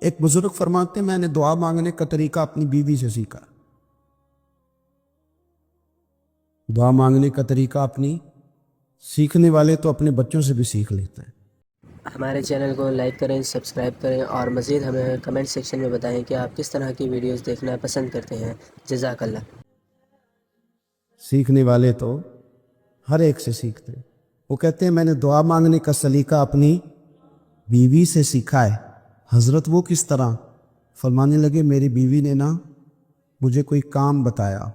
ایک بزرگ فرماتے ہیں میں نے دعا مانگنے کا طریقہ اپنی بیوی سے سیکھا. دعا مانگنے کا طریقہ اپنی سیکھنے والے تو اپنے بچوں سے بھی سیکھ لیتے ہیں. ہمارے چینل کو لائک کریں، سبسکرائب کریں اور مزید ہمیں کمنٹ سیکشن میں بتائیں کہ آپ کس طرح کی ویڈیوز دیکھنا پسند کرتے ہیں. جزاک اللہ. سیکھنے والے تو ہر ایک سے سیکھتے ہیں. وہ کہتے ہیں میں نے دعا مانگنے کا سلیقہ اپنی بیوی سے سیکھا ہے. حضرت وہ کس طرح؟ فرمانے لگے میری بیوی نے نا مجھے کوئی کام بتایا،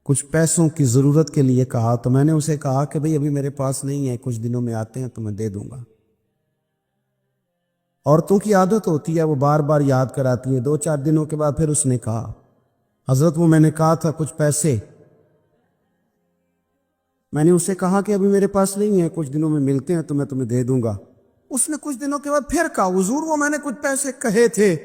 کچھ پیسوں کی ضرورت کے لیے کہا، تو میں نے اسے کہا کہ بھئی ابھی میرے پاس نہیں ہے، کچھ دنوں میں آتے ہیں تو میں دے دوں گا. عورتوں کی عادت ہوتی ہے وہ بار بار یاد کراتی ہیں. 2-4 دنوں کے بعد پھر اس نے کہا حضرت وہ میں نے کہا تھا کچھ پیسے، میں نے اسے کہا کہ ابھی میرے پاس نہیں ہے، کچھ دنوں میں ملتے ہیں تو میں تمہیں دے دوں گا. اس نے کچھ دنوں کے بعد پھر کہا حضور وہ میں نے کچھ پیسے کہے تھے.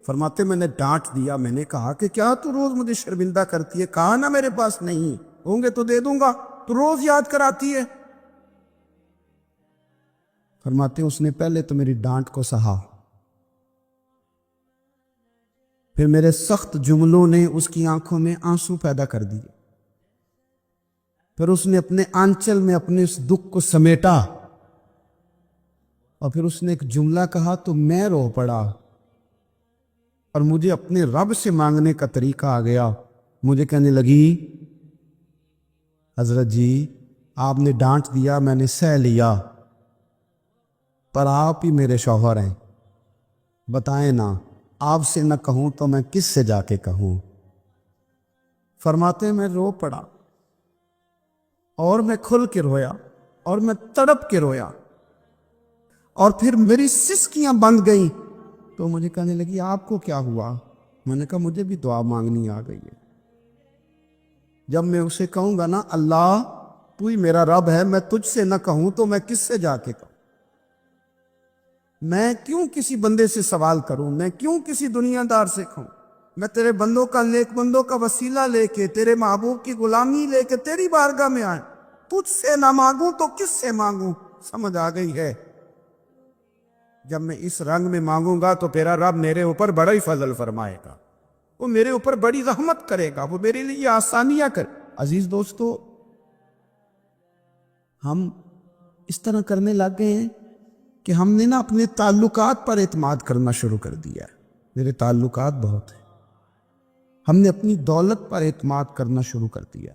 فرماتے میں نے ڈانٹ دیا، میں نے کہا کہ کیا تو روز مجھے شرمندہ کرتی ہے؟ کہا نا میرے پاس نہیں ہوں گے تو دے دوں گا، تو روز یاد کراتی ہے. فرماتے اس نے پہلے تو میری ڈانٹ کو سہا، پھر میرے سخت جملوں نے اس کی آنکھوں میں آنسو پیدا کر دیے. پھر اس نے اپنے آنچل میں اپنے اس دکھ کو سمیٹا اور پھر اس نے ایک جملہ کہا تو میں رو پڑا اور مجھے اپنے رب سے مانگنے کا طریقہ آ گیا. مجھے کہنے لگی حضرت جی آپ نے ڈانٹ دیا، میں نے سہ لیا، پر آپ ہی میرے شوہر ہیں، بتائیں نا آپ سے نہ کہوں تو میں کس سے جا کے کہوں؟ فرماتے ہیں میں رو پڑا اور میں کھل کے رویا اور میں تڑپ کے رویا اور پھر میری سسکیاں بند گئیں. تو مجھے کہنے لگی آپ کو کیا ہوا؟ میں نے کہا مجھے بھی دعا مانگنی آ گئی ہے. جب میں اسے کہوں گا نا اللہ تو ہی میرا رب ہے، میں تجھ سے نہ کہوں تو میں کس سے جا کے کہوں؟ میں کیوں کسی بندے سے سوال کروں؟ میں کیوں کسی دنیا دار سے کہوں؟ میں تیرے بندوں کا نیک بندوں کا وسیلہ لے کے، تیرے محبوب کی غلامی لے کے تیری بارگاہ میں آئے، تجھ سے نہ مانگوں تو کس سے مانگوں؟ سمجھ آ گئی ہے؟ جب میں اس رنگ میں مانگوں گا تو تیرا رب میرے اوپر بڑا ہی فضل فرمائے گا، وہ میرے اوپر بڑی رحمت کرے گا، وہ میرے لیے آسانیاں کرے. عزیز دوستو ہم اس طرح کرنے لگ گئے ہیں کہ ہم نے نا اپنے تعلقات پر اعتماد کرنا شروع کر دیا ہے. میرے تعلقات بہت ہیں. ہم نے اپنی دولت پر اعتماد کرنا شروع کر دیا،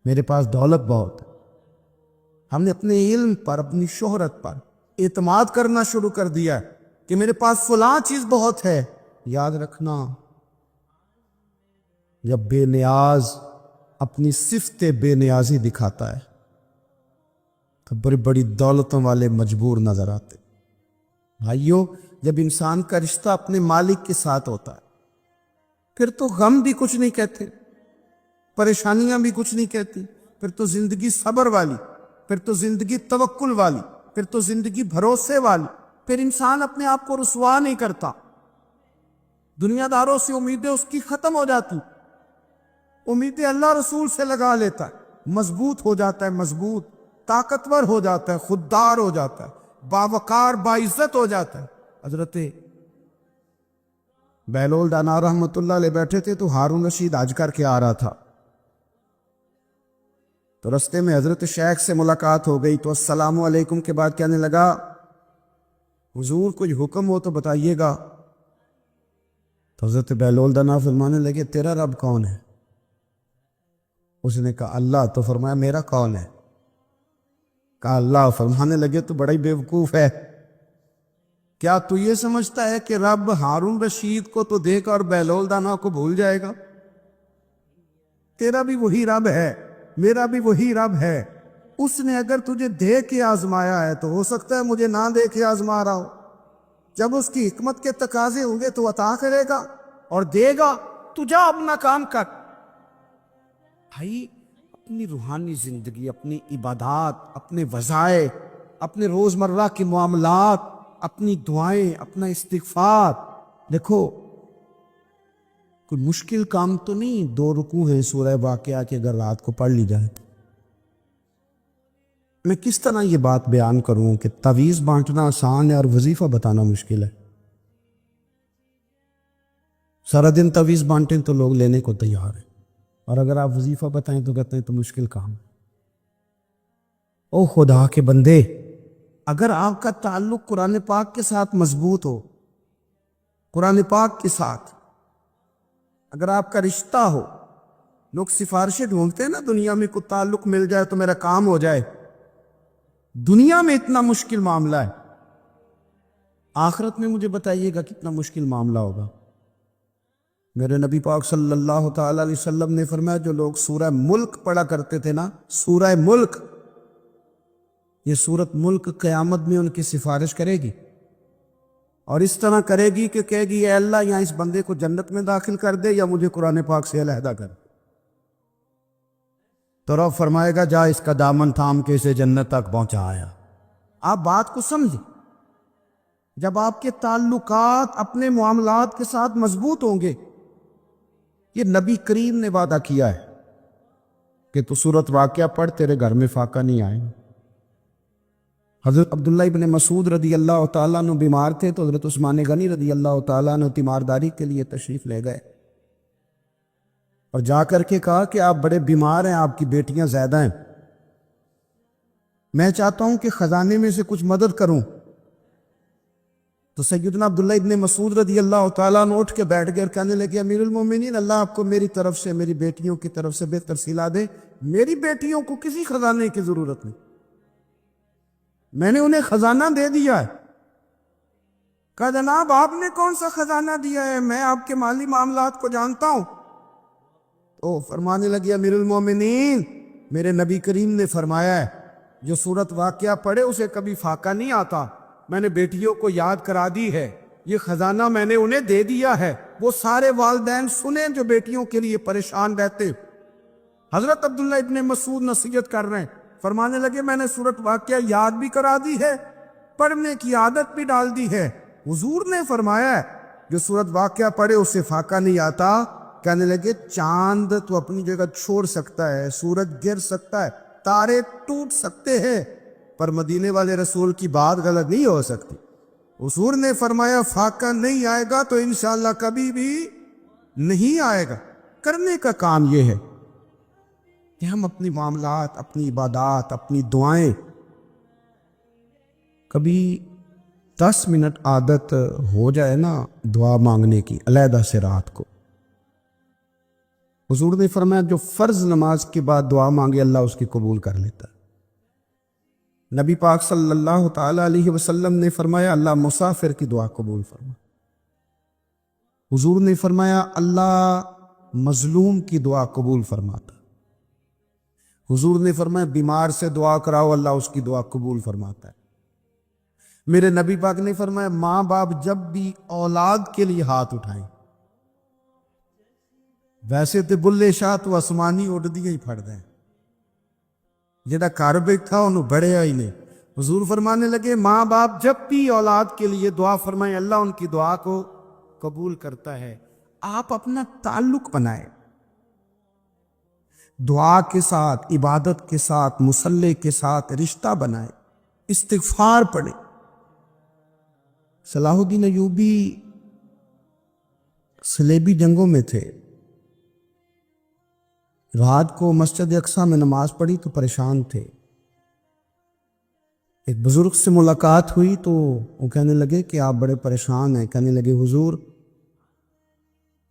میرے پاس دولت بہت ہے. ہم نے اپنے علم پر، اپنی شہرت پر اعتماد کرنا شروع کر دیا کہ میرے پاس فلاں چیز بہت ہے. یاد رکھنا جب بے نیاز اپنی صفت بے نیازی دکھاتا ہے تو بڑی بڑی دولتوں والے مجبور نظر آتے. بھائیو جب انسان کا رشتہ اپنے مالک کے ساتھ ہوتا ہے پھر تو غم بھی کچھ نہیں کہتے، پریشانیاں بھی کچھ نہیں کہتی، پھر تو زندگی صبر والی، پھر تو زندگی توکل والی، پھر تو زندگی بھروسے والی. پھر انسان اپنے آپ کو رسوا نہیں کرتا، دنیا داروں سے امیدیں اس کی ختم ہو جاتی، امیدیں اللہ رسول سے لگا لیتا ہے، مضبوط ہو جاتا ہے، مضبوط طاقتور ہو جاتا ہے، خوددار ہو جاتا ہے، باوقار باعزت ہو جاتا ہے. حضرت بہلول دانا رحمت اللہ علیہ بیٹھے تھے تو ہارون رشید حج کر کے آ رہا تھا، تو رستے میں حضرت شیخ سے ملاقات ہو گئی تو السلام علیکم کے بعد کہنے لگا حضور کوئی حکم ہو تو بتائیے گا. تو حضرت بہلول دانا فرمانے لگے تیرا رب کون ہے؟ اس نے کہا اللہ. تو فرمایا میرا کون ہے؟ کہا اللہ. فرمانے لگے تو بڑا ہی بیوقوف ہے، کیا تو یہ سمجھتا ہے کہ رب ہارون رشید کو تو دیکھ اور بہلول دانا کو بھول جائے گا؟ تیرا بھی وہی رب ہے، میرا بھی وہی رب ہے. اس نے اگر تجھے دیکھ کے آزمایا ہے تو ہو سکتا ہے مجھے نہ دیکھ کے آزما رہا ہو. جب اس کی حکمت کے تقاضے ہوں گے تو عطا کرے گا اور دے گا. تو جا اپنا کام کر. بھائی اپنی روحانی زندگی، اپنی عبادات، اپنے وظائف، اپنے روزمرہ کے معاملات، اپنی دعائیں، اپنا استغفار، دیکھو کوئی مشکل کام تو نہیں. 2 رکوع ہیں سورہ واقعہ کے، اگر رات کو پڑھ لی جائے میں کس طرح یہ بات بیان کروں کہ تعویذ بانٹنا آسان ہے اور وظیفہ بتانا مشکل ہے؟ سارا دن تعویذ بانٹیں تو لوگ لینے کو تیار ہیں، اور اگر آپ وظیفہ بتائیں تو کہتے ہیں تو مشکل کام ہے۔ او خدا کے بندے، اگر آپ کا تعلق قرآن پاک کے ساتھ مضبوط ہو، قرآن پاک کے ساتھ اگر آپ کا رشتہ ہو، لوگ سفارشیں ڈھونڈتے ہیں نا، دنیا میں کوئی تعلق مل جائے تو میرا کام ہو جائے۔ دنیا میں اتنا مشکل معاملہ ہے، آخرت میں مجھے بتائیے گا کتنا مشکل معاملہ ہوگا۔ میرے نبی پاک صلی اللہ تعالی علیہ وسلم نے فرمایا، جو لوگ سورہ ملک پڑھا کرتے تھے نا، سورہ ملک، یہ سورت ملک قیامت میں ان کی سفارش کرے گی، اور اس طرح کرے گی کہ کہے گی اے اللہ یہاں اس بندے کو جنت میں داخل کر دے یا مجھے قرآن پاک سے علیحدہ کر۔ تو رب فرمائے گا جا اس کا دامن تھام کے اسے جنت تک پہنچایا۔ آپ بات کو سمجھیں، جب آپ کے تعلقات اپنے معاملات کے ساتھ مضبوط ہوں گے، یہ نبی کریم نے وعدہ کیا ہے کہ تو سورت واقعہ پڑھ تیرے گھر میں فاقہ نہیں آئے۔ حضرت عبداللہ ابن مسعود رضی اللہ تعالیٰ عنہ بیمار تھے تو حضرت عثمان غنی رضی اللہ تعالیٰ عنہ تیمارداری کے لیے تشریف لے گئے، اور جا کر کے کہا کہ آپ بڑے بیمار ہیں، آپ کی بیٹیاں زیادہ ہیں، میں چاہتا ہوں کہ خزانے میں سے کچھ مدد کروں۔ تو سیدنا عبداللہ ابن مسعود رضی اللہ تعالیٰ عنہ اٹھ کے بیٹھ گئے اور کہنے لگے امیر المومنین، اللہ آپ کو میری طرف سے، میری بیٹیوں کی طرف سے بہتر صلہ دے، میری بیٹیوں کو کسی خزانے کی ضرورت نہیں، میں نے انہیں خزانہ دے دیا ہے۔ کہا جناب آپ نے کون سا خزانہ دیا ہے، میں آپ کے مالی معاملات کو جانتا ہوں۔ تو فرمانے لگے امیر المومنین، میرے نبی کریم نے فرمایا ہے جو سورت واقعہ پڑھے اسے کبھی فاقہ نہیں آتا، میں نے بیٹیوں کو یاد کرا دی ہے، یہ خزانہ میں نے انہیں دے دیا ہے۔ وہ سارے والدین سنیں جو بیٹیوں کے لیے پریشان رہتے۔ حضرت عبداللہ ابن مسعود نصیحت کر رہے ہیں، فرمانے لگے میں نے سورت واقعہ یاد بھی کرا دی ہے، پڑھنے کی عادت بھی ڈال دی ہے۔ حضور نے فرمایا ہے جو سورت واقعہ پڑھے اسے فاقہ نہیں آتا۔ کہنے لگے چاند تو اپنی جگہ چھوڑ سکتا ہے، سورج گر سکتا ہے، تارے ٹوٹ سکتے ہیں، پر مدینے والے رسول کی بات غلط نہیں ہو سکتی۔ حضور نے فرمایا فاقہ نہیں آئے گا تو انشاءاللہ کبھی بھی نہیں آئے گا۔ کرنے کا کام یہ ہے کہ ہم اپنی معاملات، اپنی عبادات، اپنی دعائیں کبھی 10 منٹ عادت ہو جائے نا دعا مانگنے کی علیحدہ سے رات کو۔ حضور نے فرمایا جو فرض نماز کے بعد دعا مانگے اللہ اس کی قبول کر لیتا ہے۔ نبی پاک صلی اللہ تعالی علیہ وسلم نے فرمایا اللہ مسافر کی دعا قبول فرما۔ حضور نے فرمایا اللہ مظلوم کی دعا قبول فرماتا۔ حضور نے فرمایا بیمار سے دعا کراؤ اللہ اس کی دعا قبول فرماتا ہے۔ میرے نبی پاک نے فرمایا ماں باپ جب بھی اولاد کے لیے ہاتھ اٹھائیں، ویسے تو بلے شاہ تو آسمانی اڑ دیا ہی پھڑ دیں، جہاں گھر بیٹھا انہوں بڑھیا ہی نہیں۔ حضور فرمانے لگے ماں باپ جب بھی اولاد کے لیے دعا فرمائیں اللہ ان کی دعا کو قبول کرتا ہے۔ آپ اپنا تعلق بنائیں، دعا کے ساتھ، عبادت کے ساتھ، مصلی کے ساتھ رشتہ بنائیں، استغفار پڑھیں۔ صلاح الدین ایوبی صلیبی جنگوں میں تھے، رات کو مسجد اقصیٰ میں نماز پڑھی تو پریشان تھے۔ ایک بزرگ سے ملاقات ہوئی تو وہ کہنے لگے کہ آپ بڑے پریشان ہیں۔ کہنے لگے حضور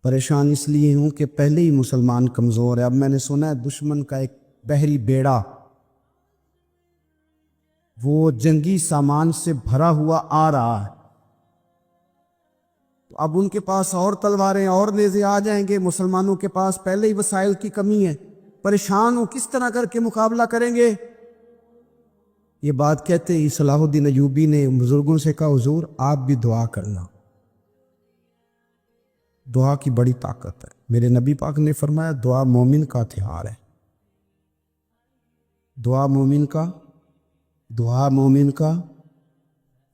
پریشان اس لیے ہوں کہ پہلے ہی مسلمان کمزور ہے، اب میں نے سنا ہے دشمن کا ایک بحری بیڑا وہ جنگی سامان سے بھرا ہوا آ رہا ہے، تو اب ان کے پاس اور تلواریں اور نیزے آ جائیں گے، مسلمانوں کے پاس پہلے ہی وسائل کی کمی ہے، پریشان ہو کس طرح کر کے مقابلہ کریں گے۔ یہ بات کہتے ہی صلاح الدین ایوبی نے بزرگوں سے کہا حضور آپ بھی دعا کرنا، دعا کی بڑی طاقت ہے۔ میرے نبی پاک نے فرمایا دعا مومن کا ہتھیار ہے، دعا مومن کا، دعا مومن کا۔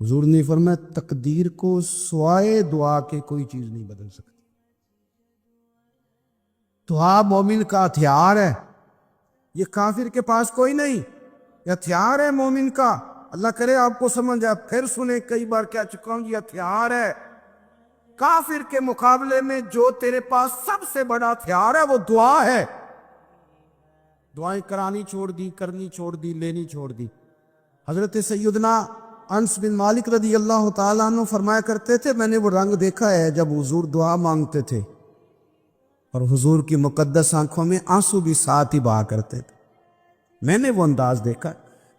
حضور نے فرمایا تقدیر کو سوائے دعا کے کوئی چیز نہیں بدل سکتی۔ دعا مومن کا ہتھیار ہے، یہ کافر کے پاس کوئی نہیں۔ یہ ہتھیار ہے مومن کا. اللہ کرے آپ کو سمجھ آئے. پھر سنیں, کئی بار کہہ چکا ہوں, یہ ہتھیار ہے. کافر کے مقابلے میں جو تیرے پاس سب سے بڑا ہتھیار ہے وہ دعا ہے. دعائیں کرانی چھوڑ دی, کرنی چھوڑ دی, لینی چھوڑ دی. حضرت سیدنا انس بن مالک رضی اللہ تعالیٰ عنہ فرمایا کرتے تھے, میں نے وہ رنگ دیکھا ہے جب حضور دعا مانگتے تھے اور حضور کی مقدس آنکھوں میں آنسو بھی ساتھ ہی بہا کرتے تھے. میں نے وہ انداز دیکھا.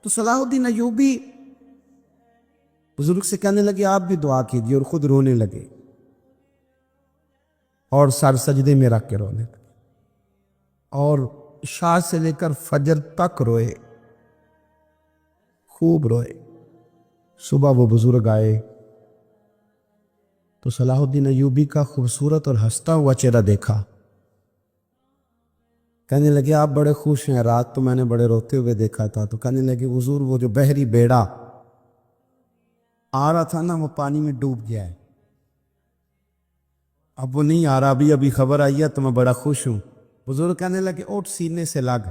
تو صلاح الدین ایوبی بزرگ سے کہنے لگے آپ بھی دعا کیجیے, اور خود رونے لگے اور سر سجدے میں رکھ کے رونے لگے, اور عشاء سے لے کر فجر تک روئے, خوب روئے. صبح وہ بزرگ آئے تو صلاح الدین ایوبی کا خوبصورت اور ہنستا ہوا چہرہ دیکھا. کہنے لگے آپ بڑے خوش ہیں, رات تو میں نے بڑے روتے ہوئے دیکھا تھا. تو کہنے لگے حضور وہ جو بحری بیڑا آ رہا تھا نا, وہ پانی میں ڈوب گیا ہے, اب وہ نہیں آ رہا. ابھی خبر آئی ہے تو میں بڑا خوش ہوں. بزرگ کہنے لگے اٹھ, سینے سے لگ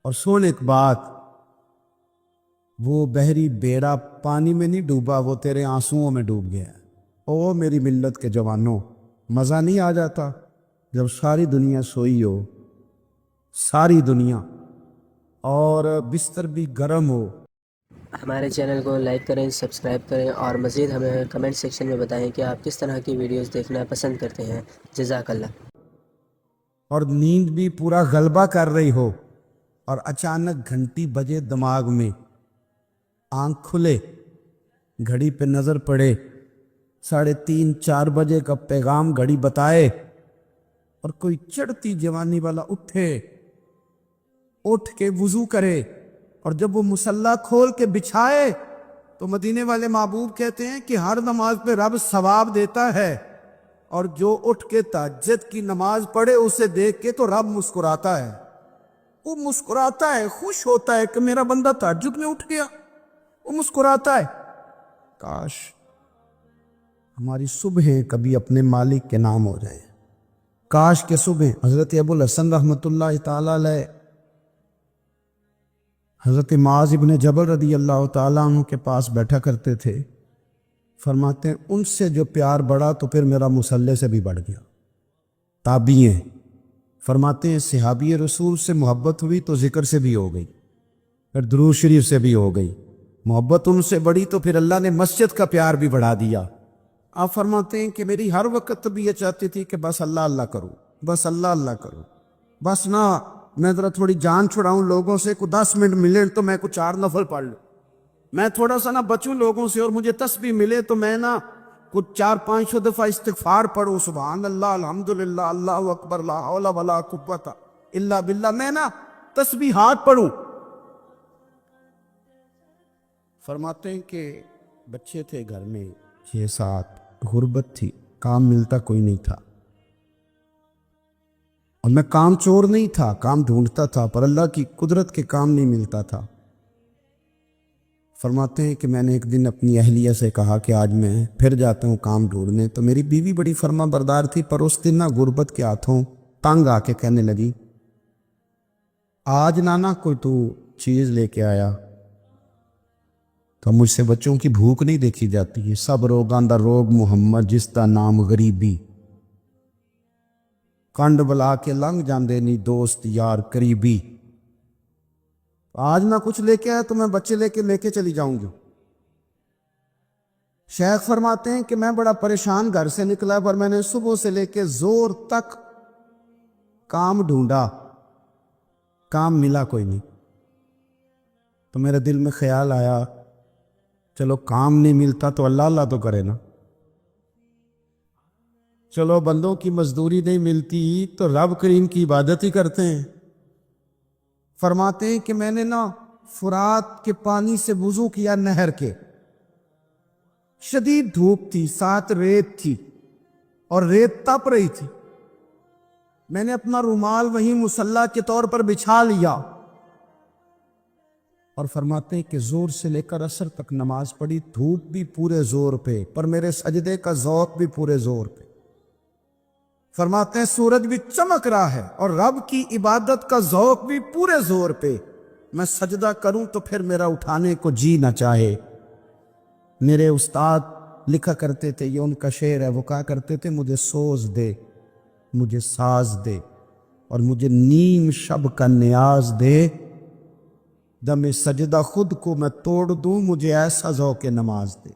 اور سن ایک بات, وہ بحری بیڑا پانی میں نہیں ڈوبا, وہ تیرے آنسوؤں میں ڈوب گیا ہے. او میری ملت کے جوانوں, مزہ نہیں آ جاتا جب ساری دنیا سوئی ہو, ساری دنیا, اور بستر بھی گرم ہو. ہمارے چینل کو لائک کریں, سبسکرائب کریں, اور مزید ہمیں کمنٹ سیکشن میں بتائیں کہ آپ کس طرح کی ویڈیوز دیکھنا پسند کرتے ہیں. جزاک اللہ. اور نیند بھی پورا غلبہ کر رہی ہو اور اچانک گھنٹی بجے دماغ میں, آنکھ کھلے, گھڑی پہ نظر پڑے, 3:30 4 بجے کا پیغام گھڑی بتائے, اور کوئی چڑھتی جوانی والا اٹھ کے وضو کرے, اور جب وہ مصلی کھول کے بچھائے تو مدینے والے محبوب کہتے ہیں کہ ہر نماز پہ رب ثواب دیتا ہے, اور جو اٹھ کے تہجد کی نماز پڑھے اسے دیکھ کے تو رب مسکراتا ہے. وہ مسکراتا ہے, خوش ہوتا ہے کہ میرا بندہ تہجد میں اٹھ گیا, وہ مسکراتا ہے. کاش ہماری صبحیں کبھی اپنے مالک کے نام ہو جائیں. کاش کے صبح. حضرت ابو الحسن رحمۃ اللہ تعالیٰ علیہ حضرت معاذ ابن جبل رضی اللہ تعالیٰ عنہ کے پاس بیٹھا کرتے تھے. فرماتے ہیں ان سے جو پیار بڑھا تو پھر میرا مصلی سے بھی بڑھ گیا. تابعی ہیں. فرماتے ہیں صحابی رسول سے محبت ہوئی تو ذکر سے بھی ہو گئی, پھر درود شریف سے بھی ہو گئی. محبت ان سے بڑھی تو پھر اللہ نے مسجد کا پیار بھی بڑھا دیا. آپ فرماتے ہیں کہ میری ہر وقت بھی یہ چاہتی تھی کہ بس اللہ اللہ کروں, بس اللہ اللہ کروں, بس نہ میں ذرا تھوڑی جان چھڑاؤں لوگوں سے, کو 10 منٹ ملے تو میں کچھ 4 نفل پڑھ لوں, میں تھوڑا سا نہ بچوں لوگوں سے, اور مجھے تسبیح ملے تو میں نہ کچھ 400-500 دفعہ استغفار پڑھوں, سبحان اللہ, الحمدللہ, اللہ اکبر, لا حول ولا قوت الا باللہ, میں نہ تسبیحات پڑھوں. فرماتے ہیں کہ بچے تھے گھر میں 6-7, غربت تھی, کام ملتا کوئی نہیں تھا, اور میں کام چور نہیں تھا, کام ڈھونڈتا تھا, پر اللہ کی قدرت کے کام نہیں ملتا تھا. فرماتے ہیں کہ میں نے ایک دن اپنی اہلیہ سے کہا کہ آج میں پھر جاتا ہوں کام ڈھونڈنے. تو میری بیوی بڑی فرما بردار تھی, پر اس دن نہ غربت کے ہاتھوں تنگ آ کے کہنے لگی آج نانا کوئی تو چیز لے کے آیا. تو مجھ سے بچوں کی بھوک نہیں دیکھی جاتی ہے. سب روگاں دا روگ محمد جس دا نام غریبی, کنڈ بلا کے لنگ جاندے نہیں دوست یار قریبی. آج نہ کچھ لے کے آیا تو میں بچے لے کے چلی جاؤں گی. شیخ فرماتے ہیں کہ میں بڑا پریشان گھر سے نکلا, پر میں نے صبح سے لے کے زور تک کام ڈھونڈا, کام ملا کوئی نہیں. تو میرے دل میں خیال آیا چلو کام نہیں ملتا تو اللہ اللہ تو کرے نا, چلو بندوں کی مزدوری نہیں ملتی تو رب کریم کی عبادت ہی کرتے ہیں. فرماتے ہیں کہ میں نے نا فرات کے پانی سے وضو کیا, نہر کے, شدید دھوپ تھی, ساتھ ریت تھی, اور ریت تپ رہی تھی. میں نے اپنا رومال وہیں مصلی کے طور پر بچھا لیا, اور فرماتے ہیں کہ زور سے لے کر عصر تک نماز پڑھی, دھوپ بھی پورے زور پہ, پر میرے سجدے کا ذوق بھی پورے زور پہ. فرماتے ہیں سورج بھی چمک رہا ہے اور رب کی عبادت کا ذوق بھی پورے زور پہ. میں سجدہ کروں تو پھر میرا اٹھانے کو جی نہ چاہے۔ میرے استاد لکھا کرتے تھے، یہ ان کا شعر ہے، وہ کہا کرتے تھے مجھے سوز دے، مجھے ساز دے، اور مجھے نیم شب کا نیاز دے، دم سجدہ خود کو میں توڑ دوں، مجھے ایسا ذوق نماز دے۔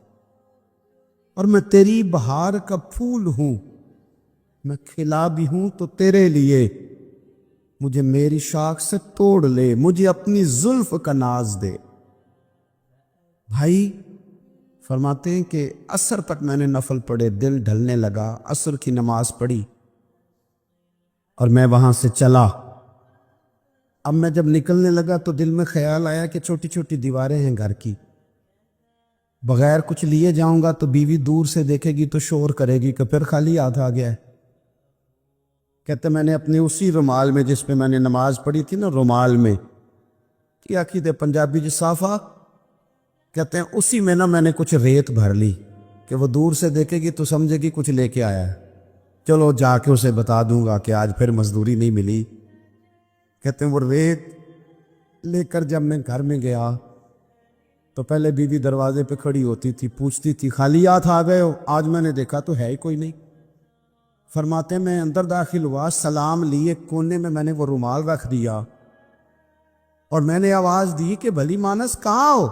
اور میں تیری بہار کا پھول ہوں، میں کھلا بھی ہوں تو تیرے لیے، مجھے میری شاخ سے توڑ لے، مجھے اپنی زلف کا ناز دے۔ بھائی فرماتے ہیں کہ عصر تک میں نے نفل پڑھے، دل ڈھلنے لگا، عصر کی نماز پڑھی اور میں وہاں سے چلا۔ اب میں جب نکلنے لگا تو دل میں خیال آیا کہ چھوٹی چھوٹی دیواریں ہیں گھر کی، بغیر کچھ لیے جاؤں گا تو بیوی دور سے دیکھے گی تو شور کرے گی کہ پھر خالی ہاتھ آ گیا ہے۔ کہتے میں نے اپنے اسی رومال میں جس پہ میں نے نماز پڑھی تھی نا، رومال میں کیا کہتے پنجابی جو صافہ کہتے ہیں، اسی میں نا میں نے کچھ ریت بھر لی کہ وہ دور سے دیکھے گی تو سمجھے گی کچھ لے کے آیا ہے، چلو جا کے اسے بتا دوں گا کہ آج پھر مزدوری نہیں ملی۔ کہتے ہیں وہ ریت لے کر جب میں گھر میں گیا تو پہلے بیوی دروازے پہ کھڑی ہوتی تھی، پوچھتی تھی خالی ہاتھ آ گئے ہو؟ آج میں نے دیکھا تو ہے ہی کوئی نہیں۔ فرماتے ہیں میں اندر داخل ہوا، سلام لیے، کونے میں نے وہ رومال رکھ دیا اور میں نے آواز دی کہ بھلی مانس کہاں ہو؟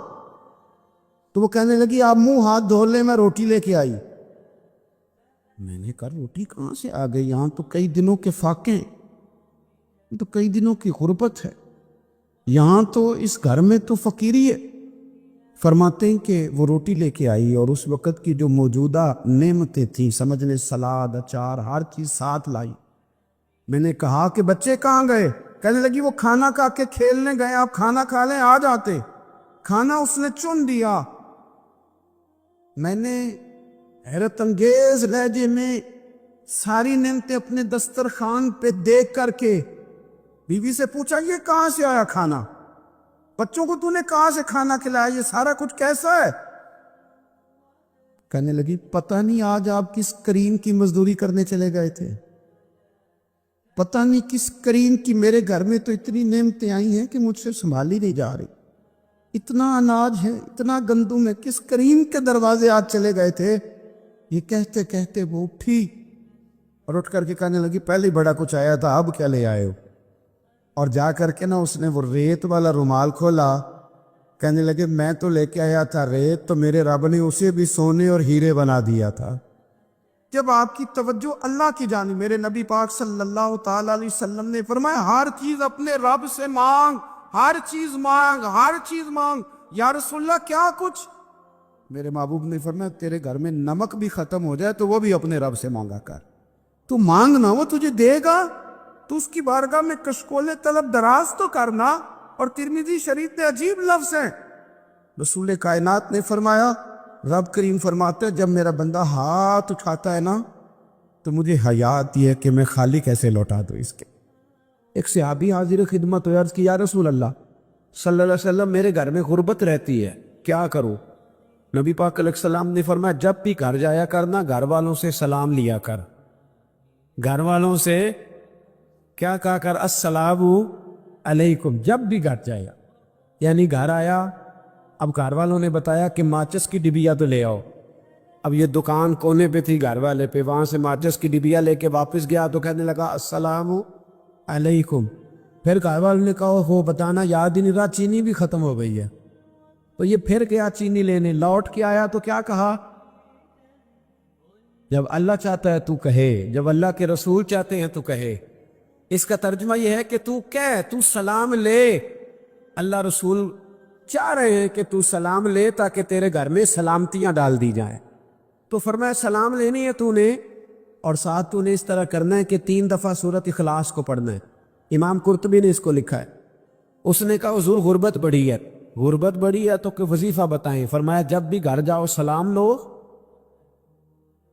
تو وہ کہنے لگی آپ منہ ہاتھ دھو لیں، میں روٹی لے کے آئی۔ میں نے کہا روٹی کہاں سے آ گئی؟ یہاں تو کئی دنوں کے فاقے ہیں، تو کئی دنوں کی غربت ہے، یہاں تو اس گھر میں تو فقیری ہے۔ فرماتے ہیں کہ وہ روٹی لے کے آئی اور اس وقت کی جو موجودہ نعمتیں تھیں، سمجھ لیں سلاد، اچار، ہر چیز ساتھ لائی۔ میں نے کہا کہ بچے کہاں گئے؟ کہنے لگی وہ کھانا کھا کے کھیلنے گئے، آپ کھانا کھا لیں آ جاتے۔ کھانا اس نے چن دیا۔ میں نے حیرت انگیز لہجے میں ساری نعمتیں اپنے دسترخوان پہ دیکھ کر کے بیوی سے پوچھا یہ کہاں سے آیا کھانا؟ بچوں کو تو نے کہاں سے کھانا کھلایا؟ یہ سارا کچھ کیسا ہے؟ کہنے لگی پتہ نہیں آج آپ کس کریم کی مزدوری کرنے چلے گئے تھے، پتہ نہیں کس کریم کی، میرے گھر میں تو اتنی نعمتیں آئی ہیں کہ مجھ سے سنبھالی نہیں جا رہی، اتنا اناج ہے، اتنا گندم ہے، کس کریم کے دروازے آج چلے گئے تھے؟ یہ کہتے کہتے وہ اٹھی اور اٹھ کر کے کہنے لگی پہلے بڑا کچھ آیا تھا، اب کیا لے آئے ہو؟ اور جا کر کے نا اس نے وہ ریت والا رومال کھولا، کہنے لگے میں تو لے کے آیا تھا ریت، تو میرے رب نے اسے بھی سونے اور ہیرے بنا دیا تھا۔ جب آپ کی توجہ اللہ کی جانب، میرے نبی پاک صلی اللہ تعالی علیہ وسلم نے فرمایا ہر چیز اپنے رب سے مانگ، ہر چیز مانگ، ہر چیز مانگ۔ یا رسول اللہ کیا کچھ؟ میرے محبوب نے فرمایا تیرے گھر میں نمک بھی ختم ہو جائے تو وہ بھی اپنے رب سے مانگا کر، تو مانگنا وہ تجھے دے گا، تو اس کی بارگاہ میں کشکول طلب دراز تو کرنا۔ اور ترمذی شریف میں عجیب لفظ ہیں، رسول کائنات نے فرمایا، رب کریم فرماتے جب میرا بندہ ہاتھ اٹھاتا ہے نا تو مجھے حیا آتی ہے کہ میں خالی کیسے لوٹا دوں اس کے۔ ایک صحابی حاضر خدمت ہوئے، عرض کی یا رسول اللہ صلی اللہ علیہ وسلم میرے گھر میں غربت رہتی ہے، کیا کروں؟ نبی پاک علیہ السلام نے فرمایا جب بھی گھر جایا کرنا گھر والوں سے سلام لیا کر، گھر والوں سے کیا کہا کر؟ السلام علیکم، جب بھی گھر جایا۔ یعنی گھر آیا، اب گھر والوں نے بتایا کہ ماچس کی ڈبیا تو لے آؤ، اب یہ دکان کونے پہ تھی گھر والے پہ، وہاں سے ماچس کی ڈبیا لے کے واپس گیا تو کہنے لگا السلام علیکم۔ پھر گھر والوں نے کہا ہو بتانا یاد ہی نہیں رہا، چینی بھی ختم ہو گئی ہے۔ تو یہ پھر گیا چینی لینے، لوٹ کے آیا تو کیا کہا؟ جب اللہ چاہتا ہے تو کہے، جب اللہ کے رسول چاہتے ہیں تو کہے۔ اس کا ترجمہ یہ ہے کہ تو کہہ، تو سلام لے، اللہ رسول چاہ رہے ہیں کہ تو سلام لے تاکہ تیرے گھر میں سلامتیاں ڈال دی جائیں۔ تو فرمایا سلام لینی ہے تو نے، اور ساتھ تو نے اس طرح کرنا ہے کہ 3 دفعہ سورۃ اخلاص کو پڑھنا ہے۔ امام قرطبی نے اس کو لکھا ہے۔ اس نے کہا حضور غربت بڑی ہے، غربت بڑی ہے تو کہ وظیفہ بتائیں؟ فرمایا جب بھی گھر جاؤ سلام لو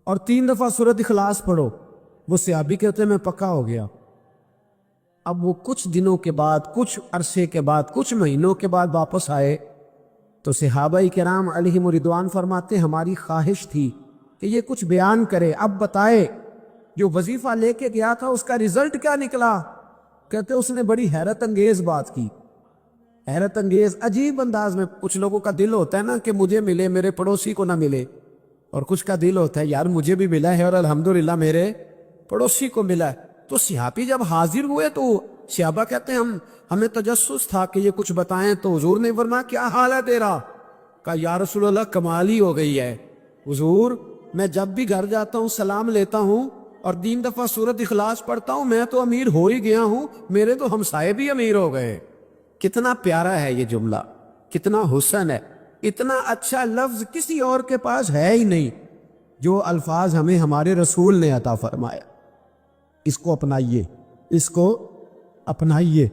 اور 3 دفعہ سورۃ اخلاص پڑھو۔ وہ صحابی کہتے ہیں میں پکا ہو گیا۔ اب وہ کچھ دنوں کے بعد، کچھ عرصے کے بعد، کچھ مہینوں کے بعد واپس آئے تو صحابہ کرام علیہم رضوان فرماتے ہماری خواہش تھی کہ یہ کچھ بیان کرے، اب بتائے جو وظیفہ لے کے گیا تھا اس کا رزلٹ کیا نکلا؟ کہتے اس نے بڑی حیرت انگیز بات کی، حیرت انگیز عجیب انداز میں کچھ لوگوں کا دل ہوتا ہے نا کہ مجھے ملے میرے پڑوسی کو نہ ملے، اور کچھ کا دل ہوتا ہے یار مجھے بھی ملا ہے اور الحمدللہ میرے پڑوسی کو ملا ہے۔ تو صحابی جب حاضر ہوئے تو صحابہ کہتے ہیں ہمیں تجسس تھا کہ یہ کچھ بتائیں، تو حضور نے فرمایا کیا حال ہے تیرا؟ کہا یا رسول اللہ کمال ہی ہو گئی ہے حضور، میں جب بھی گھر جاتا ہوں سلام لیتا ہوں اور 3 دفعہ سورۃ اخلاص پڑھتا ہوں، میں تو امیر ہو ہی گیا ہوں، میرے تو ہمسائے بھی امیر ہو گئے۔ کتنا پیارا ہے یہ جملہ، کتنا حسن ہے، اتنا اچھا لفظ کسی اور کے پاس ہے ہی نہیں جو الفاظ ہمیں ہمارے رسول نے عطا فرمایا۔ اس کو اپنائیے، اس کو اپنائیے۔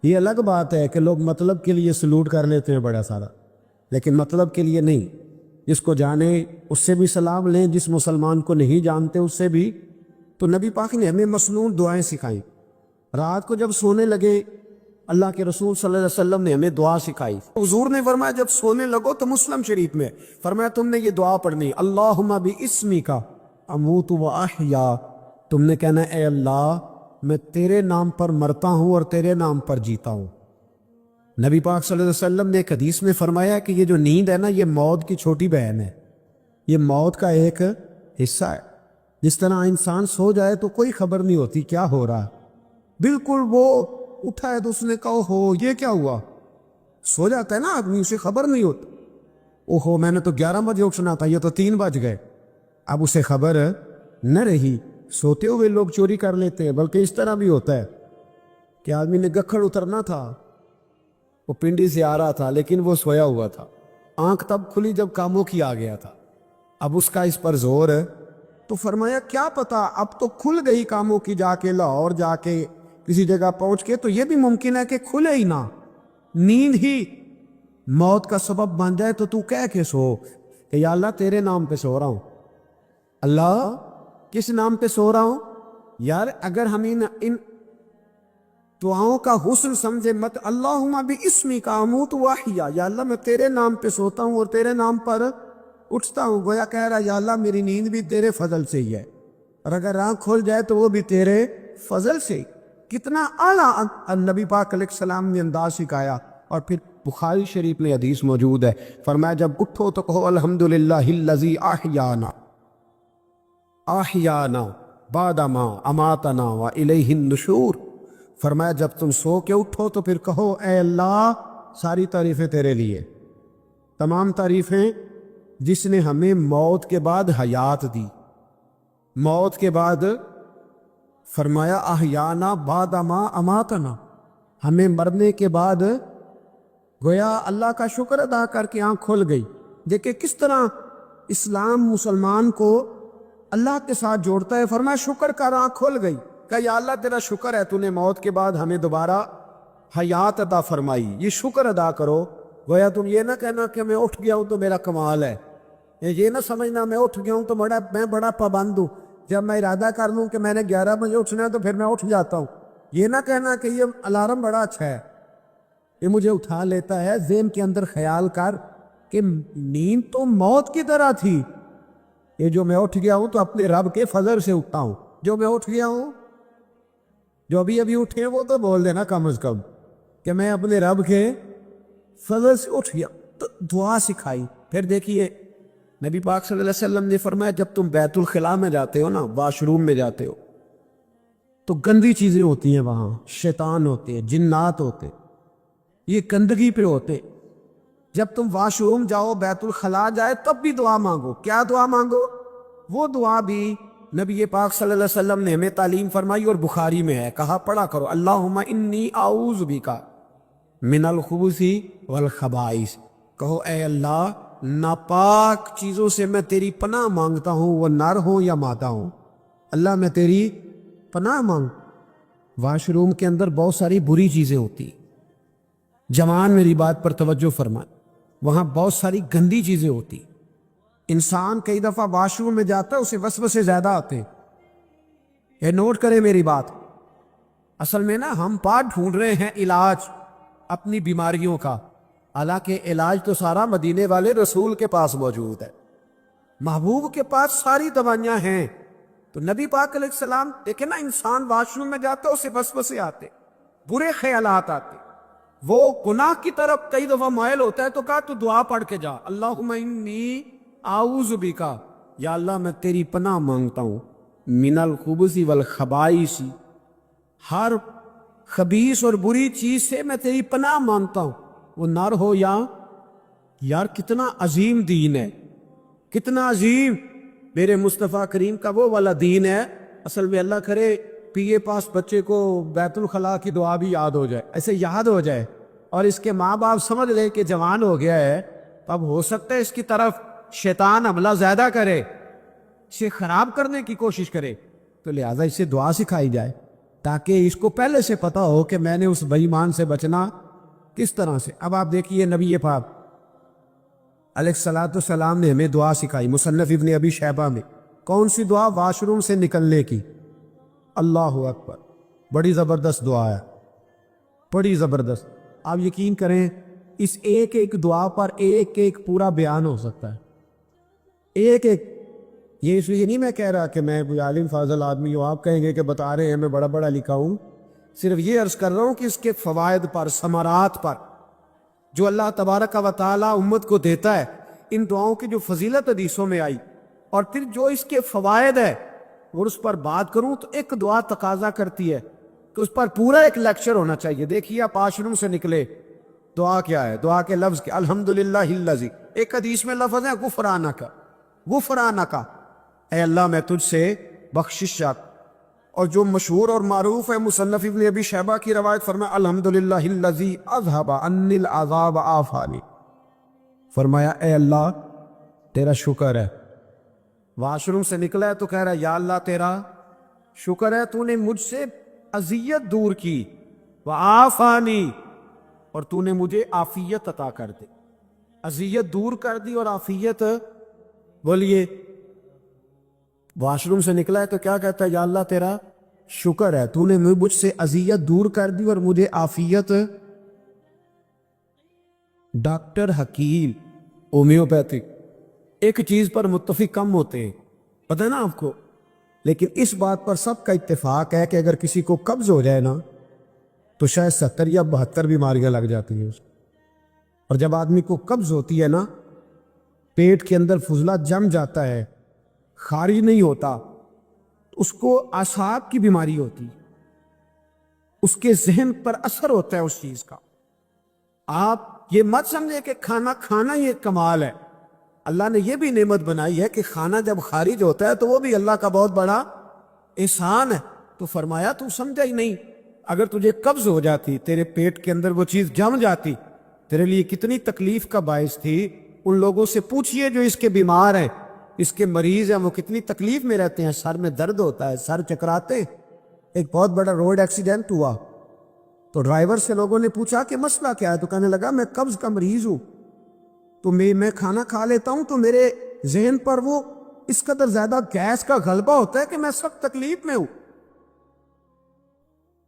یہ الگ بات ہے کہ لوگ مطلب کے لیے سلوٹ کر لیتے ہیں بڑا سارا، لیکن مطلب کے لیے نہیں۔ جس کو جانے اس سے بھی سلام لیں، جس مسلمان کو نہیں جانتے اس سے بھی۔ تو نبی پاک نے ہمیں مسنون دعائیں سکھائیں۔ رات کو جب سونے لگے اللہ کے رسول صلی اللہ علیہ وسلم نے ہمیں دعا سکھائی۔ حضور نے فرمایا جب سونے لگو تو مسلم شریف میں فرمایا تم نے یہ دعا پڑھنی، اللہم باسمک اموت و احیا، تم نے کہنا اے اللہ میں تیرے نام پر مرتا ہوں اور تیرے نام پر جیتا ہوں۔ نبی پاک صلی اللہ علیہ وسلم نے ایک حدیث میں فرمایا کہ یہ جو نیند ہے نا یہ موت کی چھوٹی بہن ہے، یہ موت کا ایک حصہ ہے۔ جس طرح انسان سو جائے تو کوئی خبر نہیں ہوتی کیا ہو رہا، بالکل وہ اٹھا ہے تو اس نے کہا ہو یہ کیا ہوا، سو جاتا ہے نا آدمی اسے خبر نہیں ہوتی، اوہو میں نے تو 11 بجے اٹھنا تھا یہ تو 3 بج گئے، اب اسے خبر نہ رہی۔ سوتے ہوئے لوگ چوری کر لیتے ہیں، بلکہ اس طرح بھی ہوتا ہے کہ آدمی نے گکھڑ اترنا تھا، وہ پنڈی سے آ رہا تھا لیکن وہ سویا ہوا تھا، آنکھ تب کھلی جب کاموں کی آ گیا تھا، اب اس کا اس پر زور ہے تو فرمایا کیا پتا اب تو کھل گئی کاموں کی، جا کے لاہور جا کے کسی جگہ پہنچ کے تو یہ بھی ممکن ہے کہ کھلے ہی نہ، نیند ہی موت کا سبب بن جائے، تو تو کہہ کے سو کہ یا اللہ تیرے نام پہ سو رہا ہوں۔ اللہ کس نام پہ سو رہا ہوں یار؟ اگر ہم ان دعاؤں کا حسن سمجھے مت، اللہم باسمک اموت و احیا، یا اللہ میں تیرے نام پہ سوتا ہوں اور تیرے نام پر اٹھتا ہوں، گویا کہہ رہا یا اللہ میری نیند بھی تیرے فضل سے ہی ہے، اور اگر آنکھ کھل جائے تو وہ بھی تیرے فضل سے ہی۔ کتنا اعلیٰ نبی پاک علیہ السلام نے انداز سکھایا۔ اور پھر بخاری شریف میں حدیث موجود ہے، فرمایا جب اٹھو تو کہو الحمدللہ الذی احیانا بعد ما اماتنا والیہ النشور، فرمایا جب تم سو کے اٹھو تو پھر کہو اے اللہ ساری تعریفیں تیرے لیے، تمام تعریفیں جس نے ہمیں موت کے بعد حیات دی، موت کے بعد فرمایا احیانا بعد ما اماتنا، ہمیں مرنے کے بعد گویا اللہ کا شکر ادا کر کے آنکھ کھل گئی۔ دیکھیں کس طرح اسلام مسلمان کو اللہ کے ساتھ جوڑتا ہے۔ فرمایا شکر کر، آنکھ کھل گئی، کہ یا اللہ تیرا شکر ہے تو نے موت کے بعد ہمیں دوبارہ حیات عطا فرمائی، یہ شکر ادا کرو۔ گویا تم یہ نہ کہنا کہ میں اٹھ گیا ہوں تو میرا کمال ہے، یہ نہ سمجھنا میں اٹھ گیا ہوں تو میں بڑا پابند ہوں، جب میں ارادہ کر لوں کہ میں نے 11 بجے اٹھنا ہے تو پھر میں اٹھ جاتا ہوں۔ یہ نہ کہنا کہ یہ الارم بڑا اچھا ہے، یہ مجھے اٹھا لیتا ہے۔ ذہن کے اندر خیال کر کہ نیند تو موت کی طرح تھی، یہ جو میں اٹھ گیا ہوں تو اپنے رب کے فضل سے اٹھتا ہوں، جو میں اٹھ گیا ہوں، جو ابھی اٹھے وہ تو بول دینا کم از کم کہ میں اپنے رب کے فضل سے اٹھ گیا۔ تو دعا سکھائی۔ پھر دیکھیے نبی پاک صلی اللہ علیہ وسلم نے فرمایا جب تم بیت الخلاء میں جاتے ہو نا، واش روم میں جاتے ہو، تو گندی چیزیں ہوتی ہیں وہاں، شیطان ہوتے ہیں، جنات ہوتے ہیں، یہ گندگی پہ ہوتے۔ جب تم واش روم جاؤ، بیت الخلاء جائے، تب بھی دعا مانگو۔ کیا دعا مانگو؟ وہ دعا بھی نبی پاک صلی اللہ علیہ وسلم نے ہمیں تعلیم فرمائی اور بخاری میں ہے، کہا پڑھا کرو اللہم انی اعوذ بک من الخبث والخبائث، کہو اے اللہ ناپاک چیزوں سے میں تیری پناہ مانگتا ہوں، وہ نر ہوں یا مادہ ہوں، اللہ میں تیری پناہ مانگ۔ واش روم کے اندر بہت ساری بری چیزیں ہوتی، جوان میری بات پر توجہ فرمائیں، وہاں بہت ساری گندی چیزیں ہوتی۔ انسان کئی دفعہ واش روم میں جاتا ہے، اسے وسوسے زیادہ آتے ہیں، یہ نوٹ کریں میری بات۔ اصل میں نا ہم ڈھونڈ رہے ہیں علاج اپنی بیماریوں کا، حالانکہ علاج تو سارا مدینے والے رسول کے پاس موجود ہے، محبوب کے پاس ساری دوائیاں ہیں۔ تو نبی پاک علیہ السلام دیکھیں نا، انسان واش روم میں جاتا ہے اسے وسوسے آتے، برے خیالات آتے، وہ گناہ کی طرف کئی دفعہ مائل ہوتا ہے تو کہا تو دعا پڑھ کے جا، اللہم انی اعوذ بکا، یا اللہ میں تیری پناہ مانگتا ہوں، من الخبث والخبائث، ہر خبیث اور بری چیز سے میں تیری پناہ مانگتا ہوں، وہ نر ہو یا یار کتنا عظیم دین ہے، کتنا عظیم میرے مصطفیٰ کریم کا وہ والا دین ہے۔ اصل میں اللہ کرے پی اے پاس بچے کو بیت الخلاء کی دعا بھی یاد ہو جائے، ایسے یاد ہو جائے، اور اس کے ماں باپ سمجھ لے کہ جوان ہو گیا ہے، تو اب ہو سکتا ہے اس کی طرف شیطان حملہ زیادہ کرے، اسے خراب کرنے کی کوشش کرے، تو لہٰذا اسے دعا سکھائی جائے تاکہ اس کو پہلے سے پتا ہو کہ میں نے اس بے ایمان سے بچنا کس طرح سے۔ اب آپ دیکھیے نبی پاک علیہ الصلوۃ والسلام نے ہمیں دعا سکھائی، مصنف ابن ابی شیبہ میں۔ کون سی دعا؟ واش روم سے نکلنے کی۔ اللہ اکبر، بڑی زبردست دعا ہے، بڑی زبردست۔ آپ یقین کریں اس ایک ایک دعا پر ایک ایک پورا بیان ہو سکتا ہے، ایک ایک۔ یہ اس لیے نہیں میں کہہ رہا کہ میں کوئی عالم فاضل آدمی ہوں، آپ کہیں گے کہ بتا رہے ہیں میں بڑا بڑا لکھا ہوں، صرف یہ عرض کر رہا ہوں کہ اس کے فوائد پر، ثمرات پر جو اللہ تبارک و تعالی امت کو دیتا ہے، ان دعاؤں کی جو فضیلت حدیثوں میں آئی، اور پھر جو اس کے فوائد ہے، اور اس پر بات کروں تو ایک دعا تقاضا کرتی ہے کہ اس پر پورا ایک لیکچر ہونا چاہیے۔ دیکھیے آپ واش روم سے نکلے، دعا کیا ہے؟ دعا کے لفظ کیا؟ الحمدللہ الذی، ایک حدیث میں لفظ ہے غفرانک، غفرانک، اے اللہ میں تجھ سے بخشش چاہتا۔ اور جو مشہور اور معروف ہے، مصنف ابن ابی شیبہ کی روایت، فرمایا الحمدللہ الذی اذھب عنی العذاب عافانی، فرمایا اے اللہ تیرا شکر ہے، واش روم سے نکلا ہے تو کہہ رہا ہے یا اللہ تیرا شکر ہے، تو نے مجھ سے اذیت دور کی، وعافانی، اور تو نے مجھے عافیت عطا کر دی، اذیت دور کر دی اور عافیت۔ بولیے واش روم سے نکلا ہے تو کیا کہتا ہے؟ یا اللہ تیرا شکر ہے، تو نے مجھ سے اذیت دور کر دی اور مجھے عافیت۔ ڈاکٹر، حکیم، ہومیوپیتھک ایک چیز پر متفق کم ہوتے ہیں، پتہ ہے نا آپ کو، لیکن اس بات پر سب کا اتفاق ہے کہ اگر کسی کو قبض ہو جائے نا تو شاید 70 یا 72 بیماریاں لگ جاتی ہیں اس کو۔ اور جب آدمی کو قبض ہوتی ہے نا، پیٹ کے اندر فضلہ جم جاتا ہے، خارج نہیں ہوتا، اس کو اعصاب کی بیماری ہوتی ہے، اس کے ذہن پر اثر ہوتا ہے اس چیز کا۔ آپ یہ مت سمجھے کہ کھانا کھانا یہ کمال ہے، اللہ نے یہ بھی نعمت بنائی ہے کہ کھانا جب خارج ہوتا ہے تو وہ بھی اللہ کا بہت بڑا احسان ہے۔ تو فرمایا تو سمجھا ہی نہیں، اگر تجھے قبض ہو جاتی، تیرے پیٹ کے اندر وہ چیز جم جاتی، تیرے لیے کتنی تکلیف کا باعث تھی۔ ان لوگوں سے پوچھئے جو اس کے بیمار ہیں، اس کے مریض ہیں، وہ کتنی تکلیف میں رہتے ہیں، سر میں درد ہوتا ہے، سر چکراتے۔ ایک بہت بڑا روڈ ایکسیڈنٹ ہوا تو ڈرائیور سے لوگوں نے پوچھا کہ مسئلہ کیا ہے، تو کہنے لگا میں قبض کا مریض ہوں، تو میں کھانا کھا لیتا ہوں تو میرے ذہن پر وہ اس قدر زیادہ گیس کا غلبہ ہوتا ہے کہ میں سخت تکلیف میں ہوں۔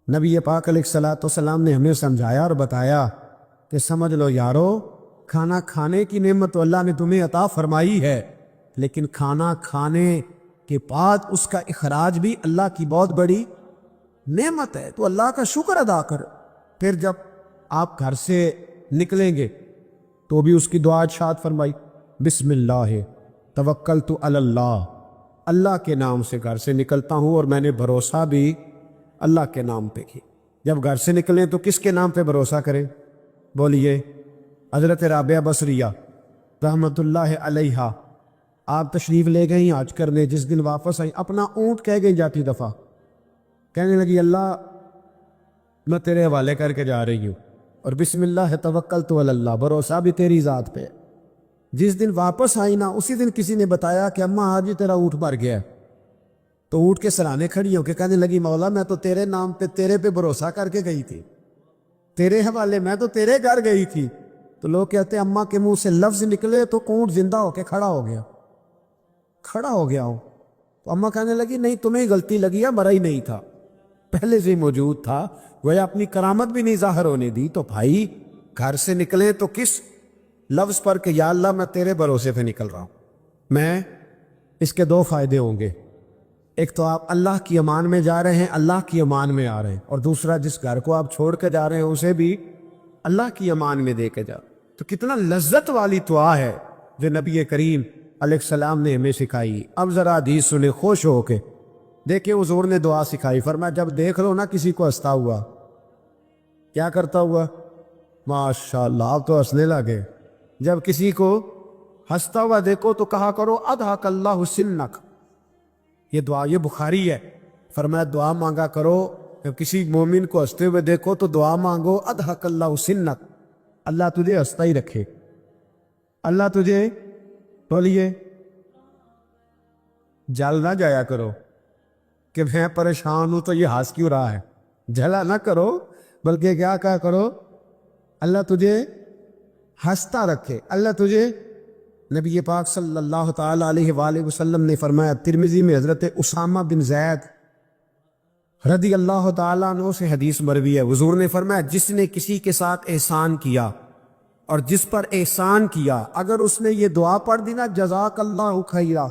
نبی پاک علیہ الصلوۃ والسلام نے ہمیں سمجھایا اور بتایا کہ سمجھ لو یارو، کھانا کھانے کی نعمت تو اللہ نے تمہیں عطا فرمائی ہے، لیکن کھانا کھانے کے بعد اس کا اخراج بھی اللہ کی بہت بڑی نعمت ہے، تو اللہ کا شکر ادا کر۔ پھر جب آپ گھر سے نکلیں گے تو بھی اس کی دعا ارشاد فرمائی، بسم اللہ توکلت علی اللہ، اللہ کے نام سے گھر سے نکلتا ہوں اور میں نے بھروسہ بھی اللہ کے نام پہ کی۔ جب گھر سے نکلیں تو کس کے نام پہ بھروسہ کریں؟ بولیے حضرت رابعہ بصریہ رحمت اللہ علیہا، آپ تشریف لے گئیں حج کرنے، جس دن واپس آئی اپنا اونٹ کہہ گئی جاتی دفعہ، کہنے لگی اللہ میں تیرے حوالے کر کے جا رہی ہوں، اور بسم اللہ توکلت علی اللہ، بھروسہ بھی تیری ذات پہ۔ جس دن واپس آئی نا، اسی دن کسی نے بتایا کہ اماں آج ہی تیرا اونٹ مر گیا ہے، تو اونٹ کے سرانے کھڑی ہو کے کہنے لگی مولا میں تو تیرے نام پہ، تیرے پہ بھروسہ کر کے گئی تھی، تیرے حوالے، میں تو تیرے گھر گئی تھی۔ تو لوگ کہتے ہیں اماں کے منہ سے لفظ نکلے تو اونٹ زندہ ہو کے کھڑا ہو گیا، کھڑا ہو گیا ہو۔ تو اماں کہنے لگی نہیں تمہیں غلطی لگی ہے، مرا ہی نہیں تھا، پہلے سے ہی موجود تھا، وہ اپنی کرامت بھی نہیں ظاہر ہونے دی۔ تو بھائی گھر سے نکلیں تو کس لفظ پر کہ یا اللہ میں تیرے بھروسے پہ نکل رہا ہوں۔ میں اس کے دو فائدے ہوں گے، ایک تو آپ اللہ کی امان میں جا رہے ہیں، اللہ کی امان میں آ رہے ہیں، اور دوسرا جس گھر کو آپ چھوڑ کے جا رہے ہیں اسے بھی اللہ کی امان میں دے کے جا. تو کتنا لذت والی دعا ہے جو نبی کریم علیہ السلام نے ہمیں سکھائی. اب ذرا حدیث سنیں خوش ہو کے. دیکھیں حضور نے دعا سکھائی. فرمایا جب دیکھ لو نا کسی کو ہنستا ہوا, کیا کرتا ہوا؟ ماشاء اللہ, آپ تو ہنسنے لگے. جب کسی کو ہنستا ہوا دیکھو تو کہا کرو اضحک اللہ سنک. یہ دعا, یہ بخاری ہے. فرمایا دعا مانگا کرو جب کسی مومن کو ہنستے ہوئے دیکھو تو دعا مانگو اضحک اللہ سنک, اللہ تجھے ہنستا ہی رکھے, اللہ تجھے. بولیے جل نہ جایا کرو کہ میں پریشان ہوں تو یہ ہنس کیوں رہا ہے, جھلا نہ کرو, بلکہ کیا کہا کرو اللہ تجھے ہنستا رکھے, اللہ تجھے. نبی پاک صلی اللہ تعالیٰ علیہ وآلہ وسلم نے فرمایا, ترمذی میں حضرت اسامہ بن زید رضی اللہ تعالیٰ عنہ سے حدیث مروی ہے, حضور نے فرمایا جس نے کسی کے ساتھ احسان کیا اور جس پر احسان کیا, اگر اس نے یہ دعا پڑھ دی نا جزاک اللہ خیرا,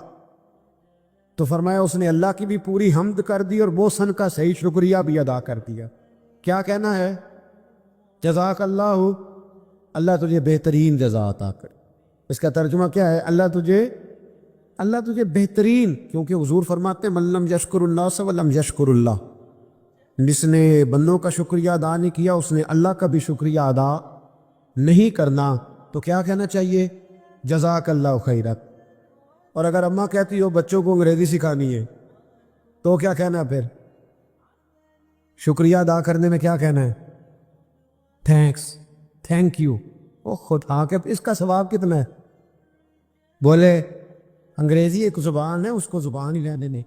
تو فرمایا اس نے اللہ کی بھی پوری حمد کر دی اور محسن کا صحیح شکریہ بھی ادا کر دیا. کیا کہنا ہے؟ جزاک اللہ, اللہ تجھے بہترین جزا عطا کر. اس کا ترجمہ کیا ہے؟ اللہ تجھے بہترین, کیونکہ حضور فرماتے ہیں من لم یشکر الناس ولم یشکر اللہ, جس نے بندوں کا شکریہ ادا نہیں کیا اس نے اللہ کا بھی شکریہ ادا نہیں کرنا. تو کیا کہنا چاہیے؟ جزاک اللہ خیرت. اور اگر اماں کہتی ہو بچوں کو انگریزی سکھانی ہے تو کیا کہنا ہے پھر؟ شکریہ ادا کرنے میں کیا کہنا ہے؟ Thanks, thank you. او خدا کے اس کا ثواب کتنا ہے؟ بولے انگریزی ایک زبان ہے, اس کو زبان ہی لینے نہیں.